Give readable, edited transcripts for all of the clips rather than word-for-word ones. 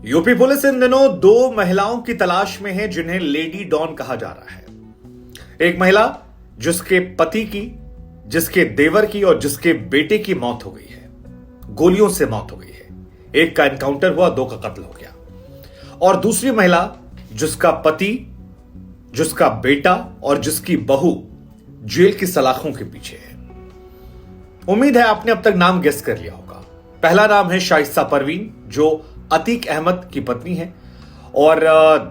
UP police इन दिनों दो महिलाओं की तलाश में है जिन्हें लेडी डॉन कहा जा रहा है। एक महिला जिसके पति की, जिसके देवर की और जिसके बेटे की मौत हो गई है, गोलियों से मौत हो गई है। एक का एनकाउंटर हुआ, दो का कत्ल हो गया। और दूसरी महिला जिसका पति, जिसका बेटा और जिसकी बहू जेल की सलाखों के पीछे है। उम्मीद है आपने अब तक नाम गेस कर लिया होगा। पहला नाम है शाइस्ता परवीन, जो अतीक अहमद की पत्नी है, और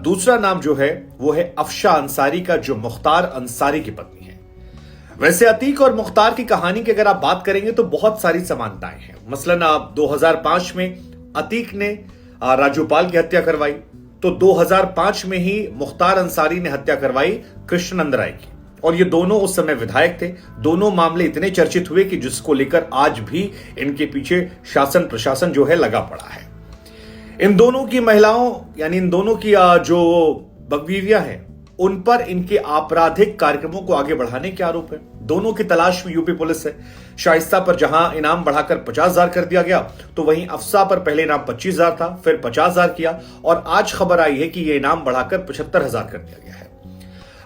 दूसरा नाम जो है वो है अफशा अंसारी का, जो मुख्तार अंसारी की पत्नी है। वैसे अतीक और मुख्तार की कहानी की अगर आप बात करेंगे तो बहुत सारी समानताएं हैं। मसलन 2005 में अतीक ने राजूपाल की हत्या करवाई, तो 2005 में ही मुख्तार अंसारी ने हत्या करवाई कृष्णनंद राय की, और ये दोनों उस समय विधायक थे। दोनों मामले इतने चर्चित हुए कि जिसको लेकर आज भी इनके पीछे शासन प्रशासन जो है लगा पड़ा है। इन दोनों की महिलाओं, यानी इन दोनों की जो बकवीरियां हैं, उन पर इनके आपराधिक कार्यक्रमों को आगे बढ़ाने के आरोप है। दोनों की तलाश में यूपी पुलिस है। शाइस्ता पर जहां इनाम बढ़ाकर 50,000 कर दिया गया, तो वहीं अफसा पर पहले इनाम 25,000 था, फिर 50,000 किया, और आज खबर आई है कि यह इनाम बढ़ाकर 75,000 कर दिया गया है।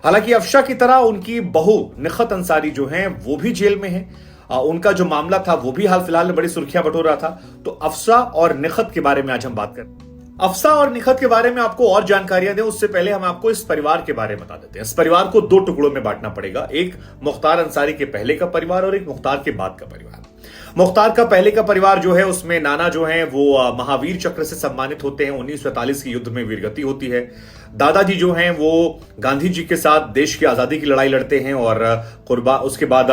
हालांकि अफशा की तरह उनकी बहू निखत अंसारी जो है वो भी जेल में है। उनका जो मामला था वो भी हाल फिलहाल में बड़ी सुर्खियां बटोर रहा था। तो अफसा और निखत के बारे में आज हम बात करें। अफसा और निखत के बारे में आपको और जानकारियां दें उससे पहले हम आपको इस परिवार के बारे में बता देते हैं। इस परिवार को दो टुकड़ों में बांटना पड़ेगा, एक मुख्तार अंसारी के पहले का परिवार और एक मुख्तार के बाद का परिवार। मुख्तार का पहले का परिवार जो है उसमें नाना जो है वो महावीर चक्र से सम्मानित होते हैं। 1947 के युद्ध में वीरगति होती है। दादाजी जो हैं वो गांधी जी के साथ देश की आजादी की लड़ाई लड़ते हैं और उसके बाद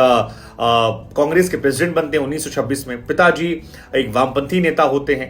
कांग्रेस के प्रेसिडेंट बनते हैं 1926 में। पिताजी एक वामपंथी नेता होते हैं।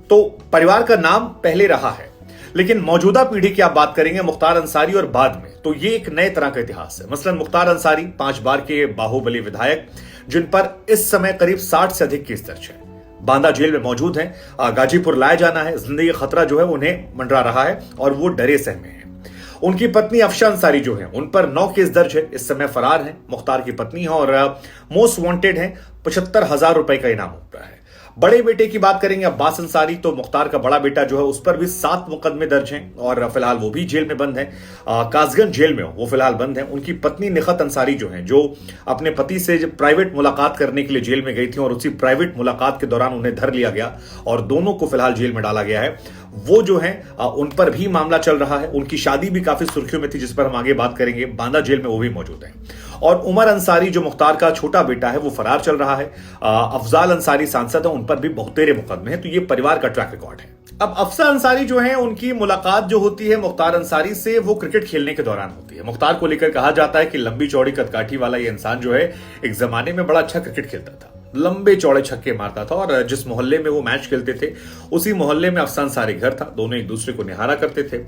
तो परिवार का नाम पहले रहा है, लेकिन मौजूदा पीढ़ी की आप बात करेंगे मुख्तार अंसारी और बाद में, तो ये एक नए तरह का इतिहास है। मसलन मुख्तार अंसारी 5 बार के बाहुबली विधायक, जिन पर इस समय करीब 60 से अधिक केस दर्ज है, बांदा जेल में मौजूद हैं। गाजीपुर लाया जाना है, जिंदगी का खतरा जो है उन्हें मंडरा रहा है और वो डरे सहमे हैं। उनकी पत्नी अफशा अंसारी जो है उन पर 9 केस दर्ज है, इस समय फरार है। मुख्तार की पत्नी है और मोस्ट वांटेड है। 75,000 रुपए का इनाम होता है। बड़े बेटे की बात करेंगे अब्बास अंसारी, तो मुख्तार का बड़ा बेटा जो है उस पर भी 7 मुकदमे दर्ज हैं और फिलहाल वो भी जेल में बंद है। कासगंज जेल में वो फिलहाल बंद है। उनकी पत्नी निखत अंसारी जो है, जो अपने पति से प्राइवेट मुलाकात करने के लिए जेल में गई थी और उसी प्राइवेट मुलाकात के दौरान उन्हें धर लिया गया और दोनों को फिलहाल जेल में डाला गया है। वो जो है उन पर भी मामला चल रहा है। उनकी शादी भी काफी सुर्खियों में थी, जिस पर हम आगे बात करेंगे। बांदा जेल में वो भी मौजूद है। और उमर अंसारी जो मुख्तार का छोटा बेटा है वो फरार चल रहा है। अफजाल अंसारी सांसद है, उन पर भी बहुतेरे मुकदमे हैं। तो ये परिवार का ट्रैक रिकॉर्ड है। अब अफसा अंसारी जो है उनकी मुलाकात जो होती है मुख्तार अंसारी से, वो क्रिकेट खेलने के दौरान होती है। मुख्तार को लेकर कहा जाता है कि लंबी चौड़ी कदकाठी वाला ये इंसान जो है एक जमाने में बड़ा अच्छा क्रिकेट खेलता था, लंबे चौड़े छक्के मारता था, और जिस मोहल्ले में वो मैच खेलते थे उसी मोहल्ले में अफसा अंसारी घर था। दोनों एक दूसरे को निहारा करते थे।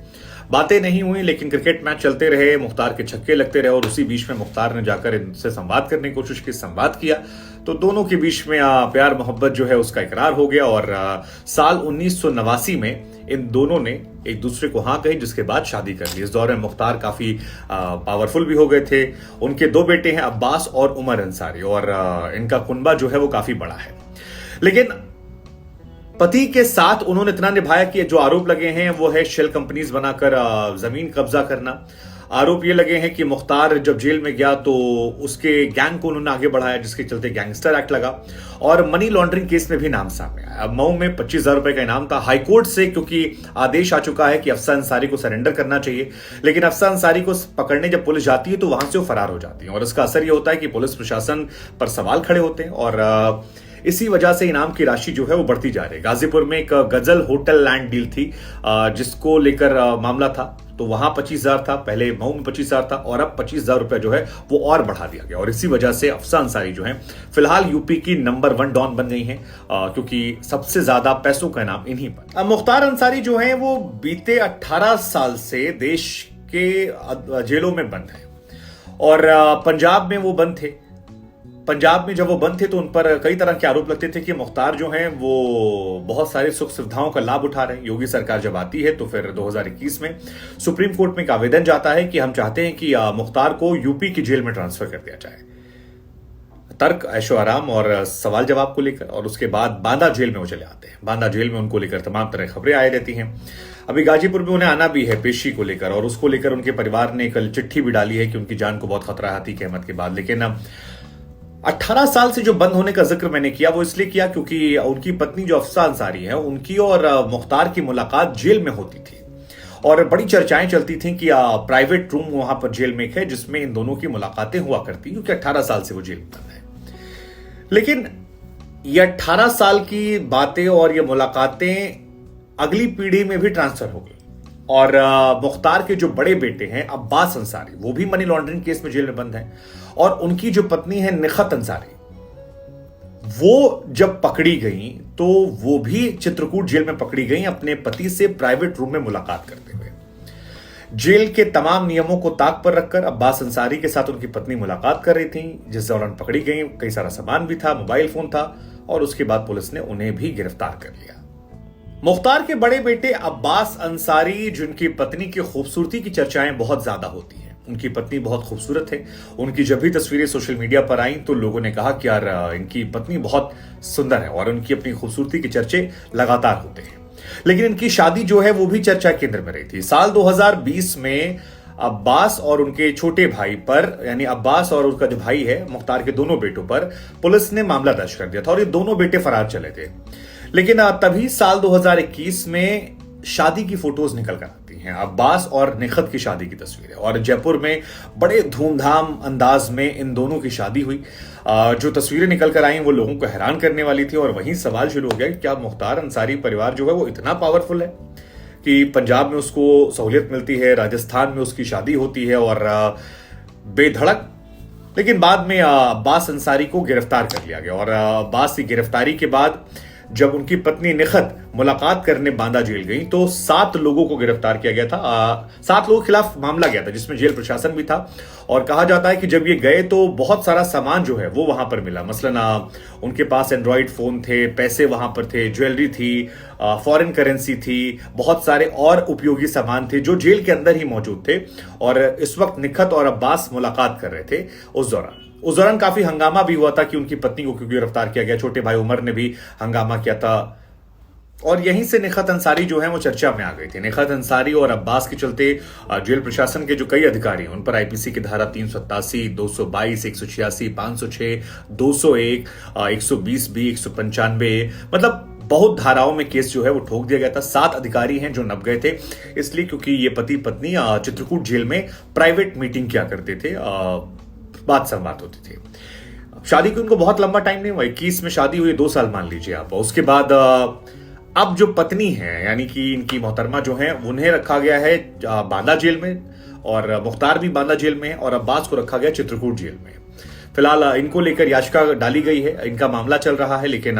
बातें नहीं हुई, लेकिन क्रिकेट मैच चलते रहे, मुख्तार के छक्के लगते रहे, और उसी बीच में मुख्तार ने जाकर इनसे संवाद करने की कोशिश की, संवाद किया, तो दोनों के बीच में प्यार मोहब्बत जो है उसका इकरार हो गया। और साल 1989 में इन दोनों ने एक दूसरे को हाँ कही, जिसके बाद शादी कर ली। इस दौर में मुख्तार काफी पावरफुल भी हो गए थे। उनके 2 बेटे हैं, अब्बास और उमर अंसारी, और इनका कुनबा जो है वो काफी बड़ा है। लेकिन पति के साथ उन्होंने इतना निभाया कि जो आरोप लगे हैं वो है शेल कंपनीज बनाकर जमीन कब्जा करना। आरोप ये लगे हैं कि मुख्तार जब जेल में गया तो उसके गैंग को उन्होंने आगे बढ़ाया, जिसके चलते गैंगस्टर एक्ट लगा, और मनी लॉन्ड्रिंग केस में भी नाम सामने आया। मऊ में 25,000 रुपए का इनाम था। हाईकोर्ट से क्योंकि आदेश आ चुका है कि अफसा अंसारी को सरेंडर करना चाहिए, लेकिन अफसा अंसारी को पकड़ने जब पुलिस जाती है तो वहां से वो फरार हो जाती है, और इसका असर ये होता है कि पुलिस प्रशासन पर सवाल खड़े होते हैं, और इसी वजह से इनाम की राशि जो है वो बढ़ती जा रही है। गाजीपुर में एक गजल होटल लैंड डील थी जिसको लेकर मामला था, तो वहां 25,000 था, पहले मऊ में 25,000 था, और अब 25,000 रुपए जो है वो और बढ़ा दिया गया। और इसी वजह से अफसा अंसारी जो है फिलहाल यूपी की नंबर 1 डॉन बन गई है, क्योंकि सबसे ज्यादा पैसों का इनाम इन्हीं पर। अब मुख्तार अंसारी जो है वो बीते 18 साल से देश के जेलों में बंद है, और पंजाब में वो बंद थे। पंजाब में जब वो बंद थे तो उन पर कई तरह के आरोप लगते थे कि मुख्तार जो हैं वो बहुत सारी सुख सुविधाओं का लाभ उठा रहे हैं। योगी सरकार जब आती है तो फिर 2021 में सुप्रीम कोर्ट में एक आवेदन जाता है कि हम चाहते हैं कि मुख्तार को यूपी की जेल में ट्रांसफर कर दिया जाए। तर्क, ऐशो आराम और सवाल जवाब को लेकर, और उसके बाद बांदा जेल में वो चले आते हैं। बांदा जेल में उनको लेकर तमाम तरह खबरें आए रहती हैं। अभी गाजीपुर में उन्हें आना भी है पेशी को लेकर, और उसको लेकर उनके परिवार ने कल चिट्ठी भी डाली है कि उनकी जान को बहुत खतरा है अतीक अहमद के बाद। लेकिन 18 साल से जो बंद होने का जिक्र मैंने किया वो इसलिए किया क्योंकि उनकी पत्नी जो अफसा अंसारी है, उनकी और मुख्तार की मुलाकात जेल में होती थी, और बड़ी चर्चाएं चलती थी कि प्राइवेट रूम वहां पर जेल में है जिसमें इन दोनों की मुलाकातें हुआ करती, क्योंकि 18 साल से वो जेल में बंद है। लेकिन ये 18 साल की बातें और ये मुलाकातें अगली पीढ़ी में भी ट्रांसफर हो गई, और मुख्तार के जो बड़े बेटे हैं अब्बास अंसारी, वो भी मनी लॉन्ड्रिंग केस में जेल में बंद हैं, और उनकी जो पत्नी है निखत अंसारी, वो जब पकड़ी गई तो वो भी चित्रकूट जेल में पकड़ी गई अपने पति से प्राइवेट रूम में मुलाकात करते हुए। जेल के तमाम नियमों को ताक पर रखकर अब्बास अंसारी के साथ उनकी पत्नी मुलाकात कर रही थी, जिस दौरान पकड़ी गई। कई सारा सामान भी था, मोबाइल फोन था, और उसके बाद पुलिस ने उन्हें भी गिरफ्तार कर लिया। मुख्तार के बड़े बेटे अब्बास अंसारी, जिनकी पत्नी की खूबसूरती की चर्चाएं बहुत ज्यादा होती हैं, उनकी पत्नी बहुत खूबसूरत है। उनकी जब भी तस्वीरें सोशल मीडिया पर आई तो लोगों ने कहा कि यार इनकी पत्नी बहुत सुंदर है, और उनकी अपनी खूबसूरती के चर्चे लगातार होते हैं। लेकिन इनकी शादी जो है वो भी चर्चा केंद्र में रही थी। साल 2020 में अब्बास और उनके छोटे भाई पर, यानी अब्बास और उनका जो भाई है मुख्तार के दोनों बेटों पर, पुलिस ने मामला दर्ज कर दिया था, और ये दोनों बेटे फरार चले थे। लेकिन तभी साल 2021 में शादी की फोटोज निकल कर आती हैं, अब्बास और निखत की शादी की तस्वीरें, और जयपुर में बड़े धूमधाम अंदाज में इन दोनों की शादी हुई। जो तस्वीरें निकल कर आई वो लोगों को हैरान करने वाली थी, और वहीं सवाल शुरू हो गया कि क्या मुख्तार अंसारी परिवार जो है वो इतना पावरफुल है कि पंजाब में उसको सहूलियत मिलती है, राजस्थान में उसकी शादी होती है, और बेधड़क। लेकिन बाद में अब्बास अंसारी को गिरफ्तार कर लिया गया, और अब्बास की गिरफ्तारी के बाद जब उनकी पत्नी निखत मुलाकात करने बांदा जेल गई तो 7 लोगों को गिरफ्तार किया गया था। 7 लोगों के खिलाफ मामला गया था, जिसमें जेल प्रशासन भी था, और कहा जाता है कि जब ये गए तो बहुत सारा सामान जो है वो वहां पर मिला। मसलन उनके पास एंड्रॉइड फोन थे, पैसे वहां पर थे, ज्वेलरी थी, फॉरेन करेंसी थी, बहुत सारे और उपयोगी सामान थे जो जेल के अंदर ही मौजूद थे। और इस वक्त निखत और अब्बास मुलाकात कर रहे थे। उस दौरान काफी हंगामा भी हुआ था कि उनकी पत्नी को क्यों गिरफ्तार किया गया। छोटे भाई उमर ने भी हंगामा किया था, और यहीं से निखत अंसारी जो है वो चर्चा में आ गई थी। निखत अंसारी और अब्बास के चलते जेल प्रशासन के जो कई अधिकारी हैं उन पर आईपीसी की धारा 387, 222, 186, 506, 201, 120 बी, 195, मतलब बहुत धाराओं में केस जो है वो ठोक दिया गया था। 7 अधिकारी हैं जो नप गए थे, इसलिए क्योंकि ये पति पत्नी चित्रकूट जेल में प्राइवेट मीटिंग किया करते थे, बात संवाद होती थी। शादी को उनको बहुत लंबा टाइम नहीं हुआ, 21 में शादी हुई, 2 साल मान लीजिए आप। उसके बाद अब जो पत्नी है यानी कि इनकी मोहतरमा जो है उन्हें रखा गया है बांदा जेल में, और मुख्तार भी बांदा जेल में है, और अब्बास को रखा गया चित्रकूट जेल में। फिलहाल इनको लेकर याचिका डाली गई है, इनका मामला चल रहा है। लेकिन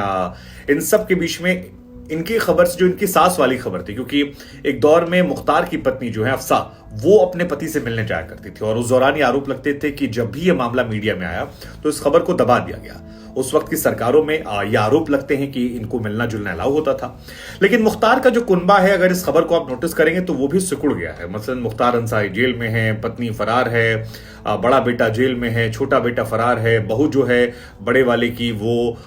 इन सब के बीच में इनकी खबर से जो इनकी सास वाली खबर थी, क्योंकि एक दौर में मुख्तार की पत्नी जो है अफसा, वो अपने पति से मिलने जाया करती थी, और उस दौरान ये आरोप लगते थे कि जब भी ये मामला मीडिया में आया तो इस खबर को दबा दिया गया। उस वक्त की सरकारों में ये आरोप लगते हैं कि इनको मिलना जुलना अलाउ होता था। लेकिन मुख्तार का जो कुनबा है, अगर इस खबर को आप नोटिस करेंगे तो वो भी सिकुड़ गया है। मसलन मुख्तार अंसारी जेल में है, पत्नी फरार है, बड़ा बेटा जेल में है, छोटा बेटा फरार है, बहू जो है बड़े वाले की वो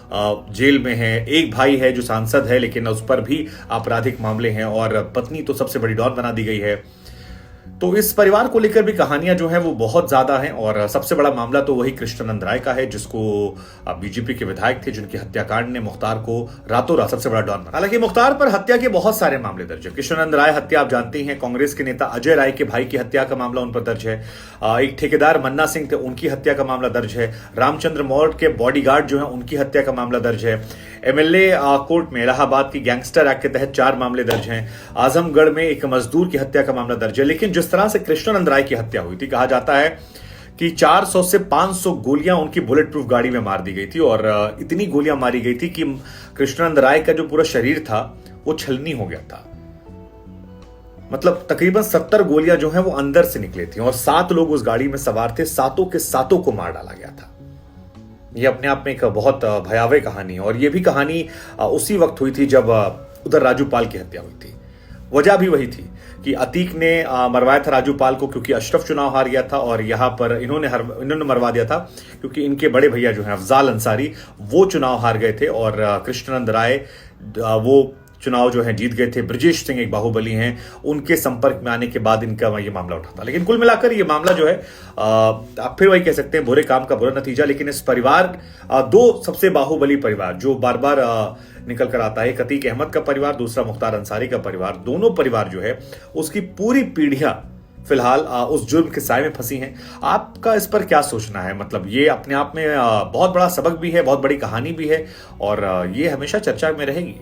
जेल में है, एक भाई है जो सांसद है लेकिन उस पर भी आपराधिक मामले हैं, और पत्नी तो सबसे बड़ी डॉन बना दी गई है। तो इस परिवार को लेकर भी कहानियां जो है वो बहुत ज्यादा हैं, और सबसे बड़ा मामला तो वही कृष्णानंद राय का है, जिसको बीजेपी के विधायक थे जिनकी हत्याकांड ने मुख्तार को रातों रात सबसे बड़ा डॉन बना। हालांकि मुख्तार पर हत्या के बहुत सारे मामले दर्ज है। कृष्णानंद राय हत्या आप जानते हैं, कांग्रेस के नेता अजय राय के भाई की हत्या का मामला उन पर दर्ज है। एक ठेकेदार मन्ना सिंह थे, उनकी हत्या का मामला दर्ज है। रामचंद्र मौर्य के बॉडीगार्ड जो है उनकी हत्या का मामला दर्ज है। एमएलए कोर्ट में इलाहाबाद की गैंगस्टर एक्ट के तहत 4 मामले दर्ज हैं। आजमगढ़ में एक मजदूर की हत्या का मामला दर्ज है। लेकिन जिस तरह से कृष्णानंद राय की हत्या हुई थी, कहा जाता है कि 400 से 500 गोलियां उनकी बुलेट प्रूफ गाड़ी में मार दी गई थी, और इतनी गोलियां मारी गई थी कि कृष्णानंद राय का जो पूरा शरीर था वो छलनी हो गया था। मतलब तकरीबन 70 गोलियां जो हैं वो अंदर से निकली थी, और 7 लोग उस गाड़ी में सवार थे, सातों के सातों को मार डाला गया था। ये अपने आप में एक बहुत भयावह कहानी है, और ये भी कहानी उसी वक्त हुई थी जब उधर राजू पाल की हत्या हुई थी। वजह भी वही थी कि अतीक ने मरवाया था राजू पाल को क्योंकि अशरफ चुनाव हार गया था, और यहां पर इन्होंने मरवा दिया था क्योंकि इनके बड़े भैया जो हैं अफजाल अंसारी वो चुनाव हार गए थे, और कृष्णानंद राय वो चुनाव जो है जीत गए थे। ब्रजेश सिंह एक बाहुबली हैं, उनके संपर्क में आने के बाद इनका ये मामला उठा था। लेकिन कुल मिलाकर ये मामला जो है आप फिर वही कह सकते हैं बुरे काम का बुरा नतीजा। लेकिन इस परिवार दो सबसे बाहुबली परिवार जो बार बार निकल कर आता है, एक अतीक अहमद का परिवार, दूसरा मुख्तार अंसारी का परिवार, दोनों परिवार जो है उसकी पूरी पीढ़ियां फिलहाल उस जुर्म के साए में फंसी हैं। आपका इस पर क्या सोचना है? मतलब ये अपने आप में बहुत बड़ा सबक भी है, बहुत बड़ी कहानी भी है, और ये हमेशा चर्चा में रहेगी।